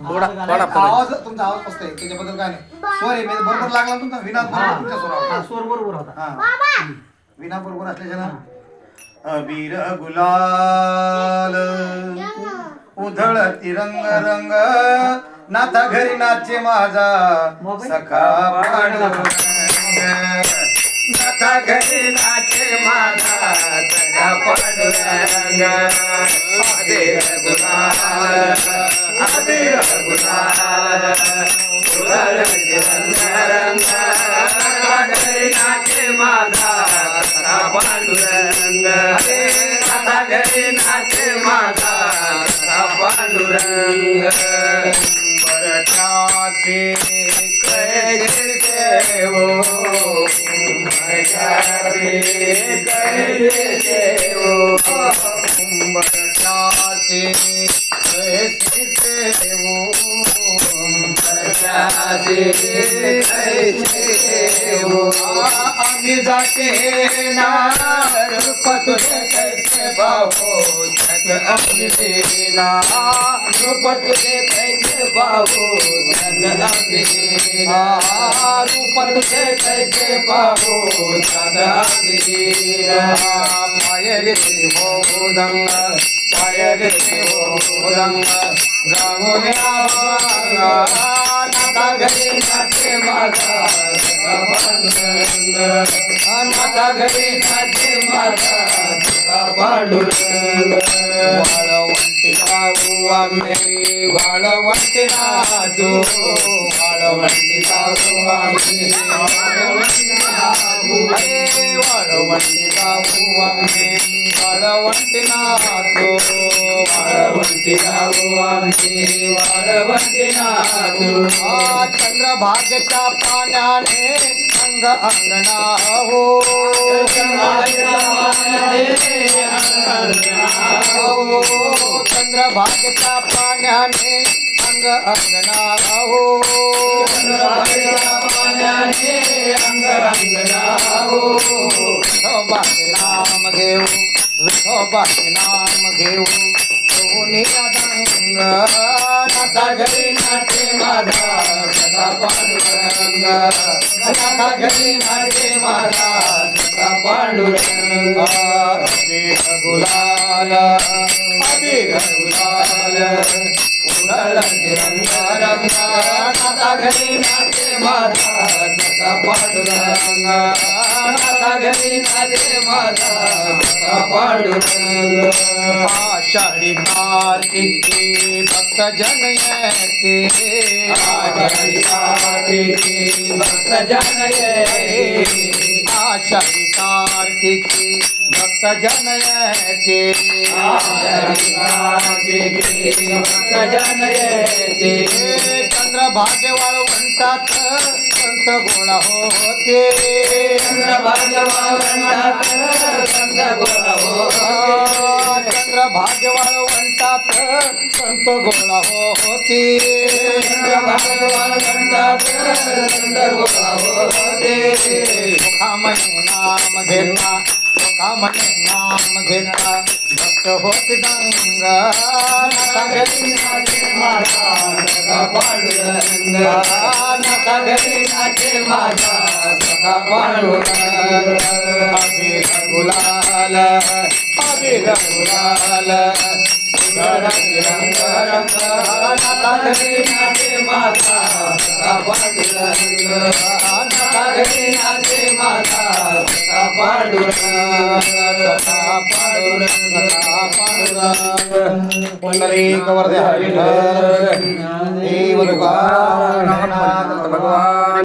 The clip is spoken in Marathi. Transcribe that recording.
आवाज तुमचा आवाज मस्त आहे त्याच्याबद्दल काय नाही. स्वर आहे बरोबर लागला तुमचा विना तुमच्या स्वरावर स्वर बरोबर होता. विना बरोबर असल्याच्या अबीर गुलाल उधळ तिरंग रंग नाथा घरी नाचे माझा सखा पांडुरंग नाथा घरी नाचे माझा सखा पांडुरंग अबीर गुलाल अबीर गुलाल उधळ तिरंग रंग नाथा घरी नाचे माझा सखा पांडुरंग नाथा घरी नाचे माझा सखा पांडुरंग बरटासे कैसे सेवो बरटासे कैसे सेवो बरटासे कैसे सेवो बरटासे कैसे सेवो आम्ही जाते ना पतुरे कैसे बाहो तक अपने देना पतुरे कैसे बाहो तक अपने देना पतुरे कैसे बाहो तक अपने देना पायरे हो दंग पायरे हो दंग रामुने आवागा नाथा घरी नाचे माझा सखा पांडुरंग नाथा घरी नाचे माझा सखा पांडुरंग वाळवंटी लावू आम्ही वाळवंटी नाचू वाळवंटी लावू आम्ही वाळवंटी नाचू वाळवंटी लावू आम्ही वाळवंटी नाचू वाळवंटी लावू आम्ही वाळवंटी नाचू चंद्रभागेच्या पाण्याने अंग अंगणा हो चंद्रभागेच्या पाण्याने अंग अंगणा हो अंग अंगणा हो विठोबाचे नाम घेऊ विठोबाचे नाम घेऊ दोन्ही अदंग नाथा घरी नाचे माझा सखा पांडुरंग नाथा घरी नाचे माझा सखा पांडुरंग अबीर गुलाल अबीर गुलाल उधळ तिरंग रंग नाथा घरी नाचे माझा सखा पांडुरंग नाथा घरी नाचे माझा सखा पांडुरंग आषाढी कार्तिकी भक्त जन येते आषाढी कार्तिकी भक्त जन येते आषाढी कार्तिकी भक्त जन येते आषाढी कार्तिकी भक्त जन येते चंद्रभागे वाळवंटात संत गोळा होते चंद्रभागे वाळवंटात संत गोळा होते चंद्रभागे वाळवंटात संत गोळा होते चंद्रभागे वाळवंटात संत गोळा होते मुखामणे नाम घेता मुखामणे नाम घेता भक्त होते दंग नाथा घरी नाचे माझा सखा पांडुरंग नाथा घरी नाचे माझा सखा पांडुरंग अबीर गुलाल अबीर गुलाल उधळ तिरंग रंग नाथा घरी नाचे माझा सखा पांडुरंग नाथा घरी नाचे माझा सखा पांडुरंग सखा पांडुरंग सखा पांडुरंग पुंडलीक वरदे हरी देव भगवान